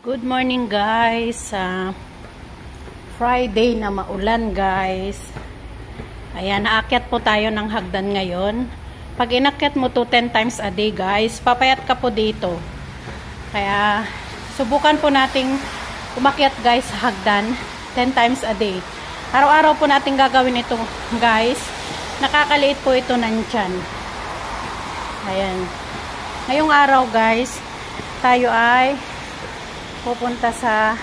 Good morning guys. Friday na maulan guys. Ayan, naakyat po tayo ng hagdan ngayon. Pag inakyat mo to 10 times a day guys, papayat ka po dito. Kaya subukan po nating umakyat guys sa hagdan 10 times a day. Araw-araw po natin gagawin ito guys. Nakakaliit po ito ng tiyan. Ayan. Ngayong araw guys, tayo ay pupunta sa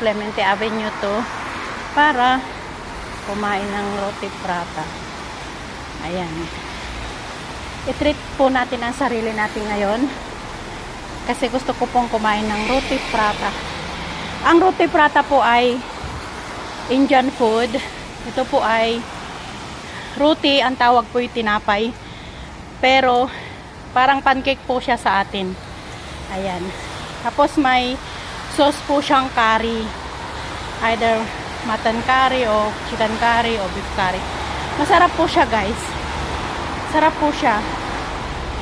Clemente Avenue to para kumain ng roti prata. Ayan. I-treat po natin ang sarili natin ngayon kasi gusto ko pong kumain ng roti prata. Ang roti prata po ay Indian food. Ito po ay roti, ang tawag po yung tinapay. Pero parang pancake po siya sa atin. Ayan. Tapos may sauce po siyang curry. Either mutton curry o chicken curry o beef curry. Masarap po siya guys. Sarap po siya.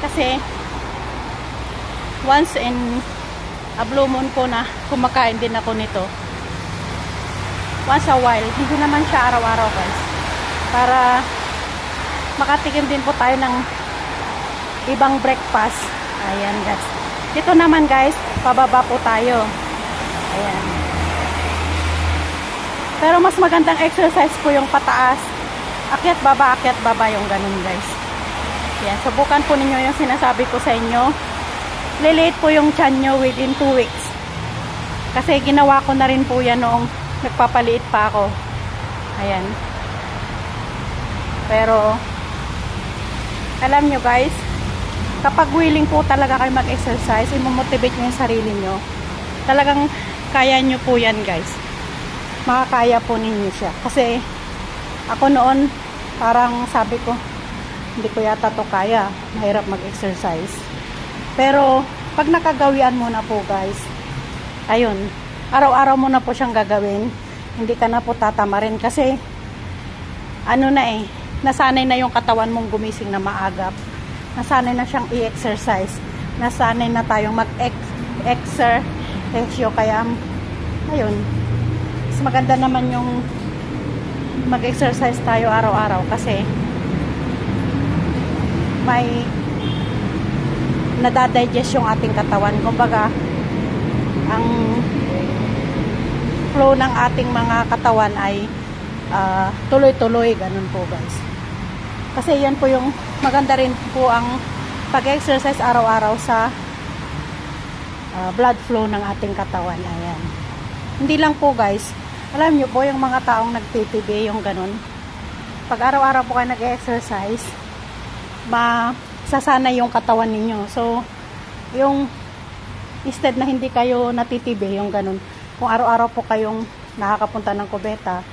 Kasi once in a blue moon po na kumakain din ako nito. Once a while. Hindi naman siya araw-araw guys. Para makatikim din po tayo ng ibang breakfast. Ayan guys. Dito naman guys, pababa po tayo. Ayan. Pero mas magandang exercise po yung pataas. Akyat baba yung ganun guys. Ayan. Subukan po ninyo yung sinasabi ko sa inyo. Lilate po yung tiyan nyo within 2 weeks. Kasi ginawa ko na rin po yan noong nagpapaliit pa ako. Ayan. Pero alam nyo guys, kapag willing po talaga kayo mag-exercise, i-motivate nyo yung sarili nyo, talagang kaya nyo po yan guys. Makakaya po ninyo siya. Kasi ako noon, parang sabi ko, hindi ko yata to kaya. Mahirap mag-exercise. Pero pag nakagawian mo na po guys, ayun, araw-araw mo na po siyang gagawin. Hindi ka na po tatamarin kasi ano na nasanay na yung katawan mong gumising na maagap. Nasanay na siyang i-exercise. Nasanay na tayong mag-exercise. Kaya, ayun. Mas maganda naman yung mag-exercise tayo araw-araw kasi may nadadigest yung ating katawan. Kumbaga, ang flow ng ating mga katawan ay tuloy-tuloy. Ganun po guys. Kasi yan po yung maganda rin po ang pag-exercise araw-araw sa blood flow ng ating katawan. Ayan. Hindi lang po guys. Alam nyo po yung mga taong nagtitibi yung ganun. Pag araw-araw po kayo nag-exercise, masasanay yung katawan ninyo. So, yung instead na hindi kayo natitibi yung ganun. Kung araw-araw po kayong nakakapunta ng kubeta,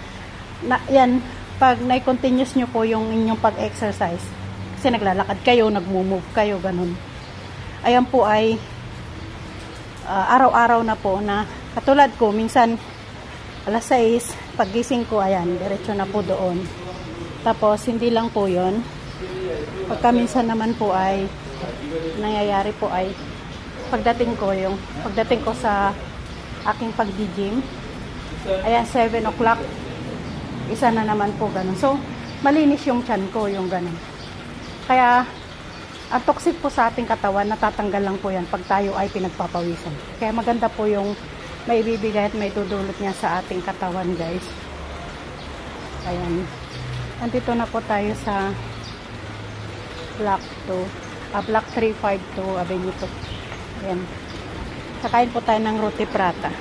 yan, pag na-continuous nyo po yung inyong pag-exercise, kasi naglalakad kayo, nagmo-move kayo, ganun. Ayan po ay araw-araw na po na katulad ko, minsan alas 6, paggising ko, ayan, diretso na po doon. Tapos, hindi lang po yon. Pagka minsan naman po ay nangyayari po ay pagdating ko sa aking pag-gym, ayan, 7 o'clock, isa na naman po ganun. So, malinis yung tiyan ko, yung ganun. Kaya, ang toxic po sa ating katawan, natatanggal lang po yan pag tayo ay pinagpapawisan. Kaya maganda po yung may ibibigay at may tudulot niya sa ating katawan guys. Ayan. Nandito na po tayo sa Block 352 Avenue 2. Ayan. Kakain po tayo ng roti prata.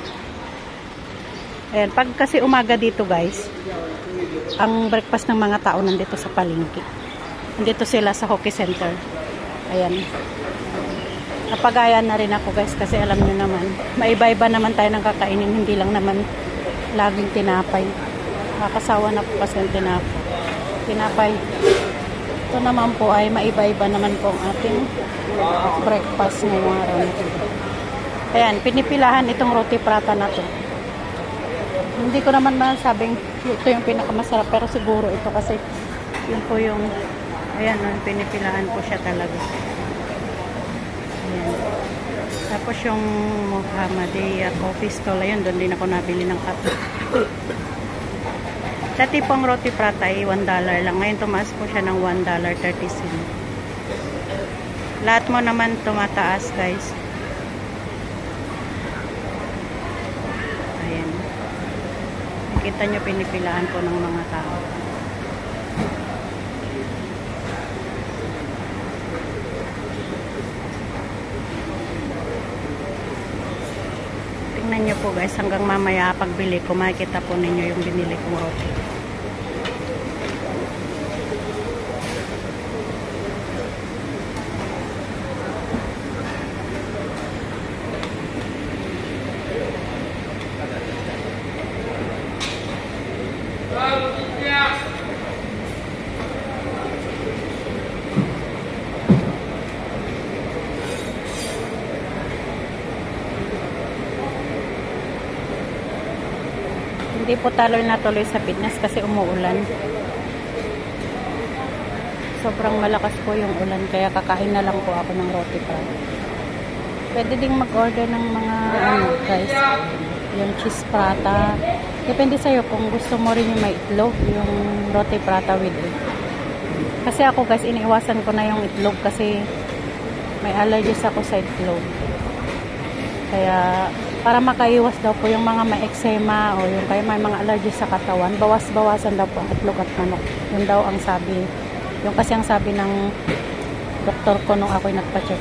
Ayan. Pag kasi umaga dito guys, ang breakfast ng mga tao nandito sa palengke. Nandito sila sa Hockey Center. Ayan. Napagayan na rin ako guys kasi alam nyo naman, maiba-iba naman tayo ng kakainin. Hindi lang naman laging tinapay. Nakakasawa na po kasi yung tinapay. Ito naman po ay maiba-iba naman po ang ating breakfast ngayong araw na ito. Ayan, pinipilahan itong roti prata na to. Hindi ko naman masabing ito yung pinakamasarap, pero siguro ito kasi yun po yung, ayan, pinipilahan po siya talaga. Ayan. Tapos yung Muhammadiyah coffee stall, ayun, doon din ako nabili ng kape. Dati pong roti prata ay $1 lang. Ngayon tumaas po siya ng $1.30. Lahat mo naman tumataas, guys. Ayan. Nakita nyo, pinipilaan po ng mga tao. Tingnan nyo po, guys, hanggang mamaya pagbili ko, makikita po ninyo yung binili kong roti. Hindi po natuloy sa fitness kasi umuulan. Sobrang malakas po yung ulan kaya kakain na lang po ako ng roti prata. Pwede ding mag-order ng mga guys, yung cheese prata. Depende sa'yo kung gusto mo rin yung may itlog, yung roti prata with egg. Kasi ako guys, iniiwasan ko na yung itlog kasi may allergies ako sa itlog. Kaya para makaiwas daw po yung mga may eczema o yung kaya may mga allergies sa katawan, bawas-bawasan daw po ang itlog at manok. Yun daw ang sabi. Yung kasi ang sabi ng doktor ko nung ako'y nagpa-check.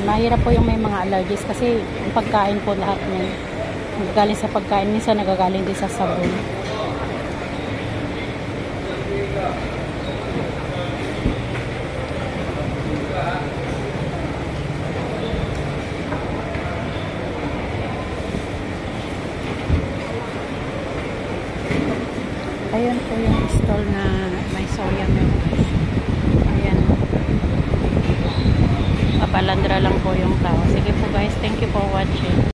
Mahirap po yung may mga allergies kasi yung pagkain po lahat niyan. Nagagaling sa pagkain, minsan nagagaling din sa sabon. Ayan po yung stall na may soya milk. Ayan. Papalandra lang po yung tao. Sige po guys, thank you for watching.